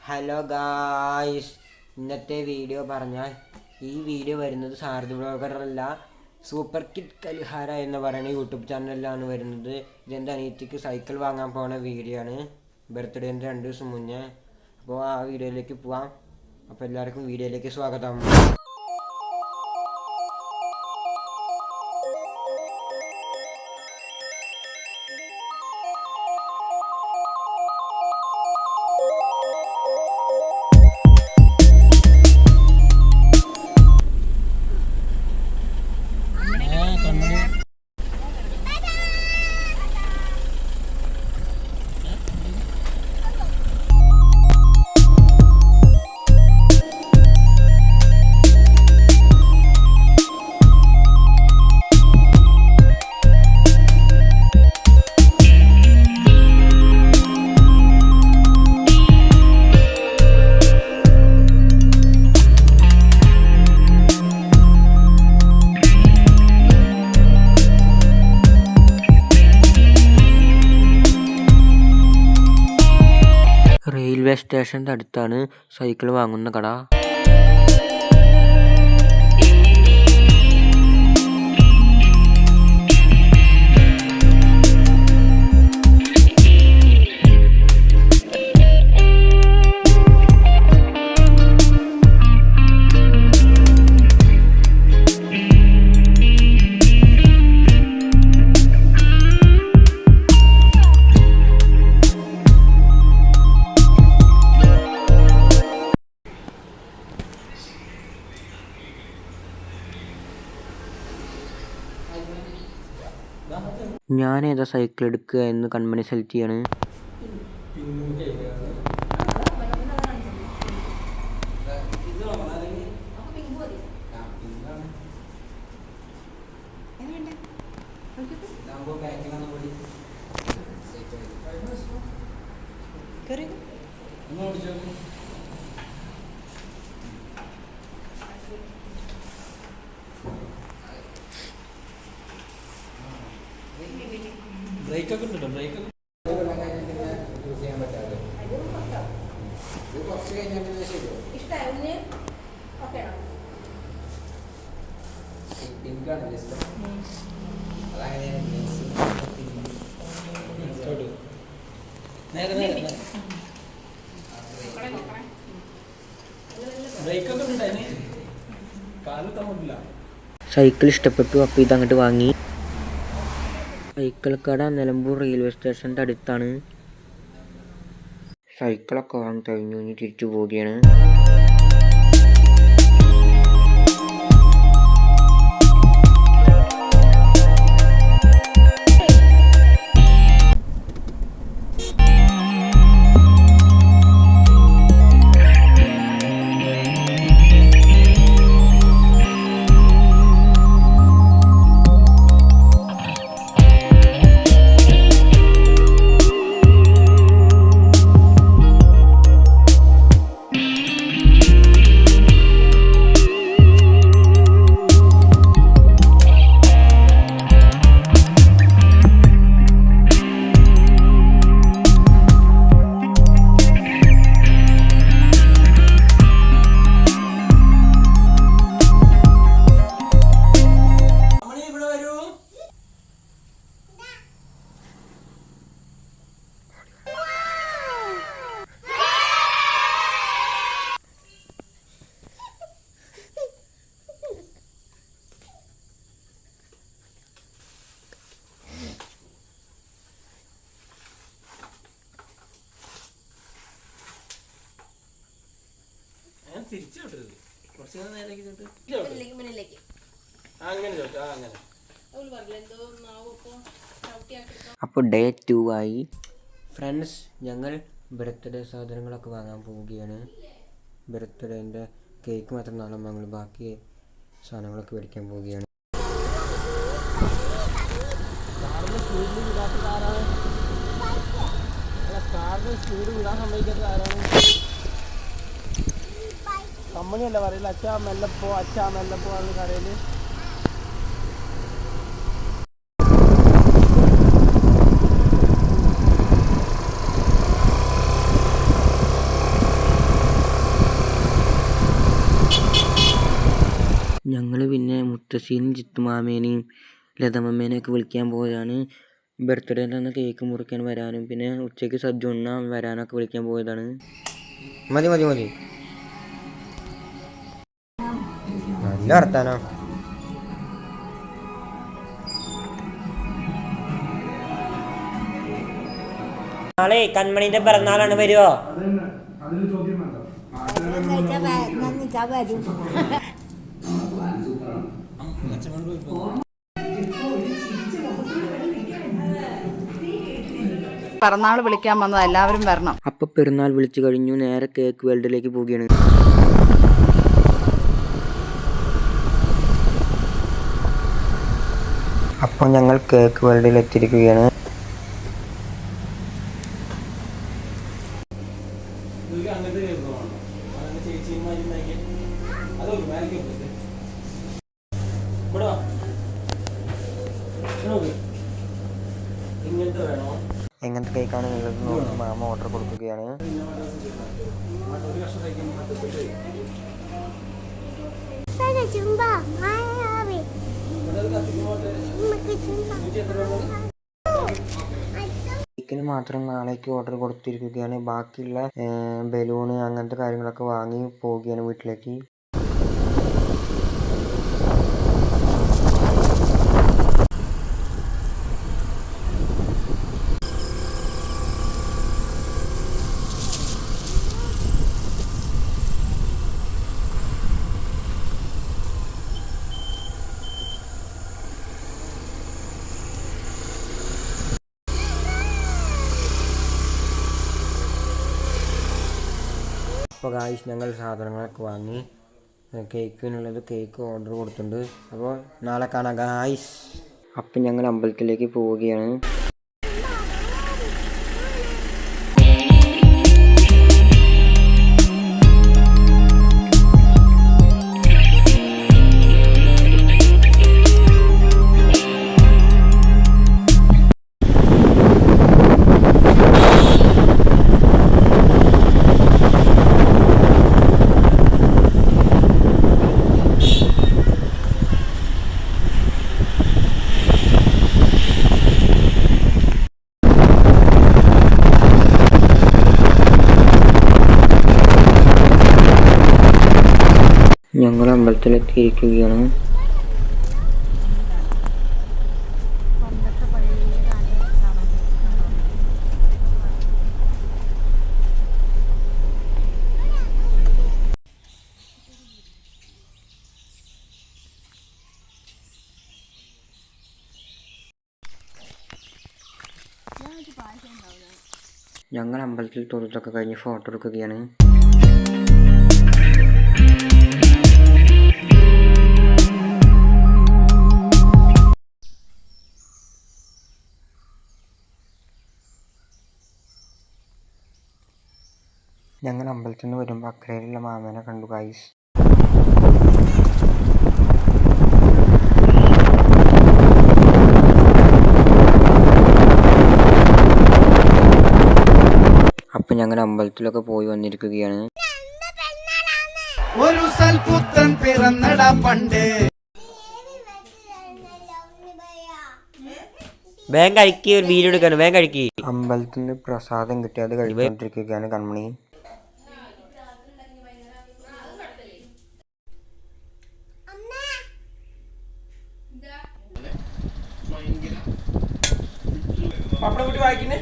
Hello guys, ഇന്നത്തെ video പറഞ്ഞാൽ ഈ വീഡിയോ വരുന്നത് സാരഥി ബ്ലോഗറല്ല, സൂപ്പർ കിഡ് കലിഹാര എന്ന് പറയുന്ന യൂട്യൂബ് ചാനലിലാണ് വരുന്നത്. ഇതെൻ്റെ അനിയത്തിക്ക് സൈക്കിൾ വാങ്ങാൻ പോകുന്ന വീഡിയോ ആണ്, ബർത്ത്ഡേൻ്റെ 2 ദിവസം മുന്നേ. അപ്പോൾ ആ വീഡിയോയിലേക്ക് പോവാം. അപ്പോൾ എല്ലാവർക്കും വീഡിയോയിലേക്ക് സ്വാഗതം. റെയിൽവേ സ്റ്റേഷൻ്റെ അടുത്താണ് സൈക്കിൾ വാങ്ങുന്ന കട. ഞാൻ ഏതാ സൈക്കിൾ എടുക്കുക എന്ന് കൺമണി സെലക്ട് ചെയ്യാണ്. ബ്രേക്കൊക്കെ ഉണ്ടല്ലോ, ബ്രേക്ക് ബ്രേക്കൊക്കെ ഉണ്ടായി കാല് തമ്മില്ല. സൈക്കിൾ ഇഷ്ടപ്പെട്ടു, അപ്പോൾ ഇതങ്ങോട്ട് വാങ്ങി. സൈക്കിൾ കട നിലമ്പൂർ റെയിൽവേ സ്റ്റേഷൻ്റെ അടുത്താണ്. സൈക്കിളൊക്കെ വാങ്ങി കഴിഞ്ഞു, ഇനി തിരിച്ചു പോവുകയാണ്. തിരിച്ചു വിട്ടത് കുറച്ച് നേരേക്ക് അപ്പോൾ ഡേ 2 ആയി. ഫ്രണ്ട്സ്, ഞങ്ങൾ ബർത്ത്ഡേ സാധനങ്ങളൊക്കെ വാങ്ങാൻ പോവുകയാണ്. ബർത്ത്ഡേൻ്റെ കേക്ക് മാത്രം നാളെ ഞങ്ങൾ ബാക്കി സാധനങ്ങളൊക്കെ മേടിക്കാൻ പോവുകയാണ്. സ്പീഡ് വിടാൻ സമ്മതിക്കാത്ത ആരാണ്? കമ്പനിയല്ല പറയില്ല, അച്ഛാ മെല്ലപ്പോ ആണ് കടയില്. ഞങ്ങൾ പിന്നെ മുത്തശ്ശീനും ചിത്തുമാമേനെയും ലതമ്മേനെയൊക്കെ വിളിക്കാൻ പോയതാണ്. ബർത്ത്ഡേൻ്റെ അന്ന് കേക്ക് മുറിക്കാൻ വരാനും പിന്നെ ഉച്ചയ്ക്ക് സദ്യ ഉണ്ണാൻ വരാനൊക്കെ വിളിക്കാൻ പോയതാണ്. മതി മതി മതി, നല്ല വർത്താനോ. നാളെ കൺമണിന്റെ പിറന്നാളാണ്, വരുമോ? പിറന്നാൾ വിളിക്കാൻ വന്നത്, എല്ലാവരും വരണം. അപ്പൊ പെരുന്നാൾ വിളിച്ചു കഴിഞ്ഞു, നേരെ കേക്ക് വേൾഡിലേക്ക് പോവുകയാണ്. അപ്പോൾ ഞങ്ങൾ കേക്ക് വേൾഡിൽ എത്തിയിരിക്കുകയാണ്. എങ്ങനത്തെ കേക്കാണ് ഉള്ളത് നോക്കി മാമ ഓർഡർ കൊടുക്കുകയാണ്. കേക്കിന് മാത്രം നാളേക്ക് ഓർഡർ കൊടുത്തിരിക്കുകയാണ്. ബാക്കിയുള്ള ബലൂണ് അങ്ങനത്തെ കാര്യങ്ങളൊക്കെ വാങ്ങി പോവുകയാണ് വീട്ടിലേക്ക്. അപ്പോൾ ഗായ്സ്, ഞങ്ങൾ സാധനങ്ങളൊക്കെ വാങ്ങി കേക്കിനുള്ളത് കേക്ക് ഓർഡർ കൊടുത്തിട്ടുണ്ട്. അപ്പോൾ നാളെ കാണാം ഗായ്സ്. അപ്പം ഞങ്ങൾ അമ്പലത്തിലേക്ക് പോവുകയാണ്. ഞങ്ങൾ അമ്പലത്തിലെത്തിയിരിക്കുകയാണ്. ഞങ്ങൾ അമ്പലത്തിൽ തൊഴുത്തൊക്കെ കഴിഞ്ഞ് ഫോട്ടോ എടുക്കുകയാണ്. ഞങ്ങൾ അമ്പലത്തിൽ നിന്ന് വരുമ്പോൾ അക്കരയിലുള്ള മാമനെ കണ്ടു ഗൈസ്. അപ്പം ഞങ്ങൾ അമ്പലത്തിലൊക്കെ പോയി വന്നിരിക്കുകയാണ്. ഒരു സൽപുത്രൻ പിറന്നടാ പണ്ട്. വേഗം കഴിക്ക്, ഒരു വീഡിയോ എടുക്കാണ്, വേഗം കഴിക്ക്. അമ്പലത്തിൽ നിന്ന് പ്രസാദം കിട്ടി, അത് കഴിച്ചുകൊണ്ടിരിക്കുകയാണ് കൺമണി. പപ്പടക്കുട്ടി വായിക്കുന്നേ.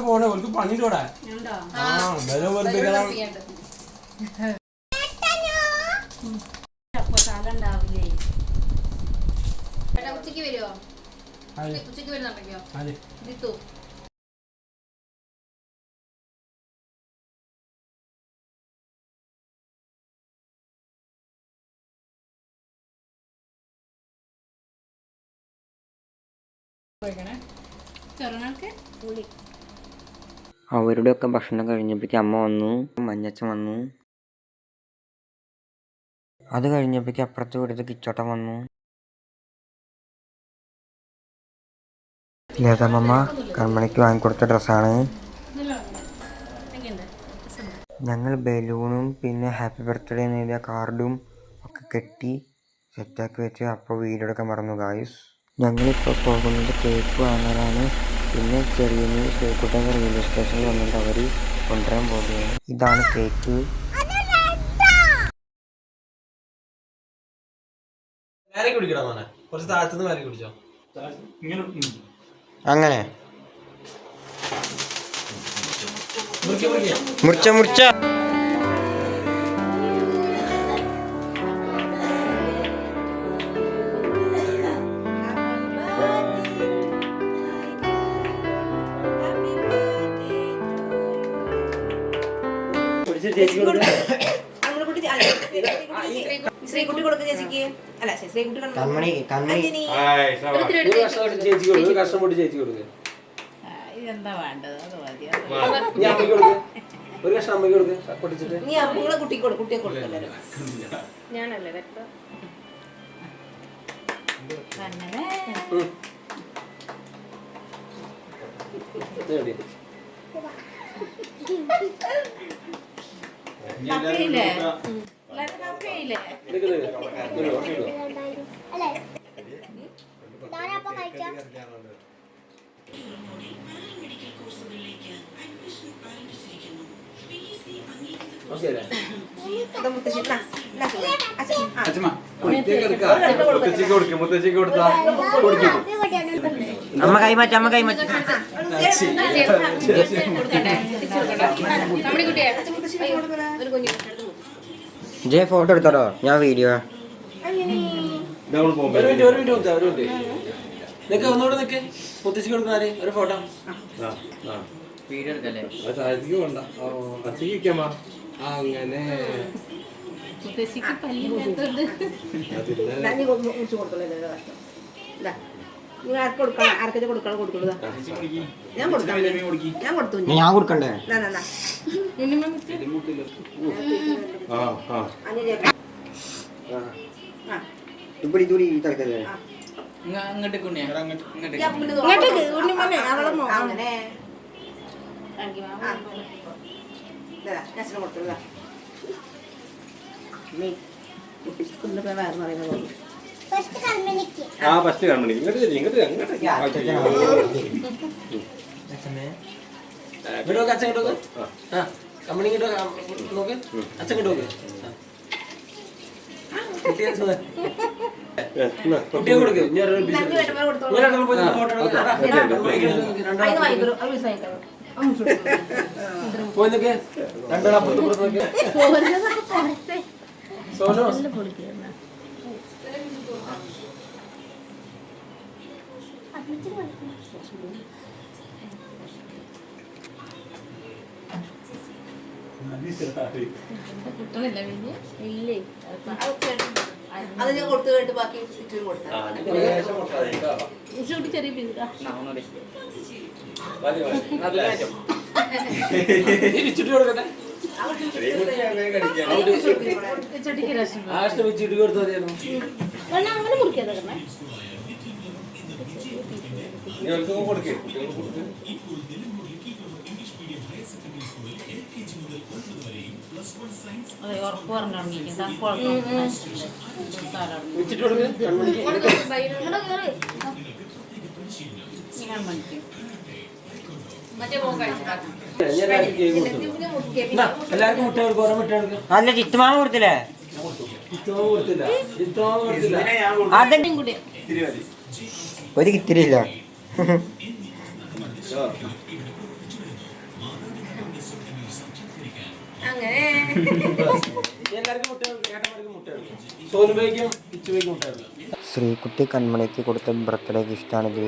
പോണേ ഓർക്ക് പണിയിലൂടെ ഉച്ചക്ക് വരുമോ? ഉച്ചക്ക് വരുന്നുണ്ടോ? അവരുടെ ഒക്കെ ഭക്ഷണം കഴിഞ്ഞപ്പോഴേക്ക് അമ്മ വന്നു, മഞ്ഞച്ചൻ വന്നു. അത് കഴിഞ്ഞപ്പോഴേക്ക് അപ്പുറത്ത് വീട്ടിൽ കിച്ചോട്ടൻ വന്നു. ലതമ്മ കൺമണിക്ക് വാങ്ങിക്കൊടുത്ത ഡ്രസ്സാണ്. ഞങ്ങൾ ബലൂണും പിന്നെ ഹാപ്പി ബർത്ത്ഡേ എന്ന് എഴുതിയ കാർഡും ഒക്കെ കെട്ടി സെറ്റാക്കി വെച്ച് അപ്പോൾ വീഡിയോ എടുക്കാൻ മറന്നു ഗായ്സ്. ഞങ്ങളിപ്പോൾ പോകുന്നത് കേക്ക് വാങ്ങാനാണ്. പിന്നെ ചെറിയ ശ്രീകുട്ടൻ റെയിൽവേ സ്റ്റേഷനിൽ വന്നിട്ട് അവർ കൊണ്ടുവരാൻ പോകുകയാണ്. ഇതാണ് കേക്ക്. അങ്ങനെ മുറിച്ച മുറിച്ച ശ്രീകുട്ടി കൊടുക്ക ചേച്ചിക്ക്. അല്ല ശ്രീകുട്ടി കൺമണി കൺമണി ഇതെന്താ വേണ്ടത്? അത് മതി. ഒരു കഷ്ണം അമ്മയ്ക്ക് കൊടുക്ക് പൊട്ടിച്ചിട്ട്. നീ അമ്മൂടെ കുട്ടിക്ക് കൊടുക്കും. കുട്ടിയെ കൊടുക്കല്ലോ. ഞാനല്ലേ കേട്ടോ. അമ്മ കൈമാറ്റ അമ്മ കൈമാറ്റ ജയ ഫോട്ടോ എടുത്തോട്ടോ. ഞാൻ വീഡിയോ ഒന്നുകൂടെ നിക്ക്. മുത്തശ്ശി കൊടുക്കാറ് ഒരു ഫോട്ടോ വീഡിയോ എടുക്കല്ലേ? അങ്ങനെ ഞാൻ കൊടുക്കണ്ടേ? ഇപ്പടി ദൂരി തലക്കല്ലേ അങ്ങോട്ട് കുണ്ണിയാ ഫസ്റ്റ് കൺമണി ഇങ്ങോട്ട് ഇങ്ങോട്ട് ഇങ്ങോട്ട് അച്ഛൻ ഇങ്ങോട്ട് കമ്പനി ഇങ്ങോട്ട് നോക്ക്. അച്ഛൻ ഇങ്ങോട്ട് നോക്ക്. കുട്ടിയെ കൊടുക്ക്. പോയി നോക്ക്. രണ്ടാൾ അപ്പുറത്ത് നോക്ക്. സോനോ അത് ഞാൻ കൊടുത്തു കേട്ട് ബാക്കി ചുറ്റും കൊടുത്താ ചെറിയ പീസ് ചുറ്റി കൊടുക്കട്ടെ. ആഷ്ട വെച്ചിട്ട് കൊടുത്തു മതിയായിരുന്നു. അങ്ങനെ മുറിക്കാതെ കൊടുക്കേ ഉറപ്പ് പറഞ്ഞിറങ്ങിയിരിക്കും. വെച്ചിട്ട് കൊടുക്ക്. എല്ലാവർക്കും മുട്ട കൊടുക്കും. ഓരോ മുട്ട കൊടുക്കും. അല്ല ചിത്തുമാമ കൊടുത്തില്ലേ? കൊടുത്തില്ല. അതെന്തും കൂടി ഒരു കിത്തിരില്ല. അങ്ങനെ എല്ലാവർക്കും മുട്ട കൊടുക്കും. ഏട്ടന്മാർക്ക് മുട്ട കൊടുക്കും. സോനുബേക്കും ഇച്ചുബേക്കും മുട്ട കൊടുക്കും. ശ്രീകുട്ടി കൺമണിക്ക് കൊടുത്ത ബർത്ത്ഡേ ഗിഫ്റ്റാണിത്.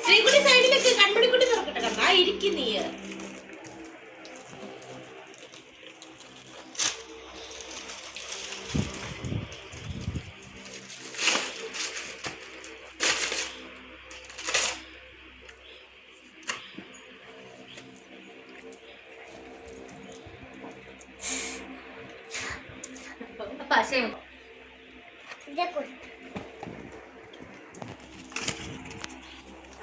ശ്രീകുട്ടി സൈഡിലേക്ക് കൺമണിക്കുട്ടി തുറക്കട്ടെ. കണ്ടാ ഇരിക്കും നീ. പശയും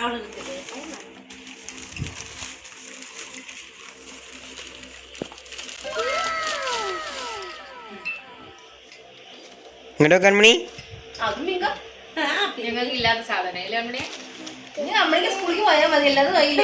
അവിടെ നിൽക്കട്ടെ. ഇങ്ങോട്ടോ കൺമണി. അതും മീങ്ക. ആ, പിന്നെ ഞങ്ങൾക്ക് ഇല്ലാത്ത സാധനം ഇല്ല നമ്മുടെ. നമ്മളേക്ക് സ്കൂളിൽ പോയാൽ മതി അല്ലാതെ കയ്യില്ല.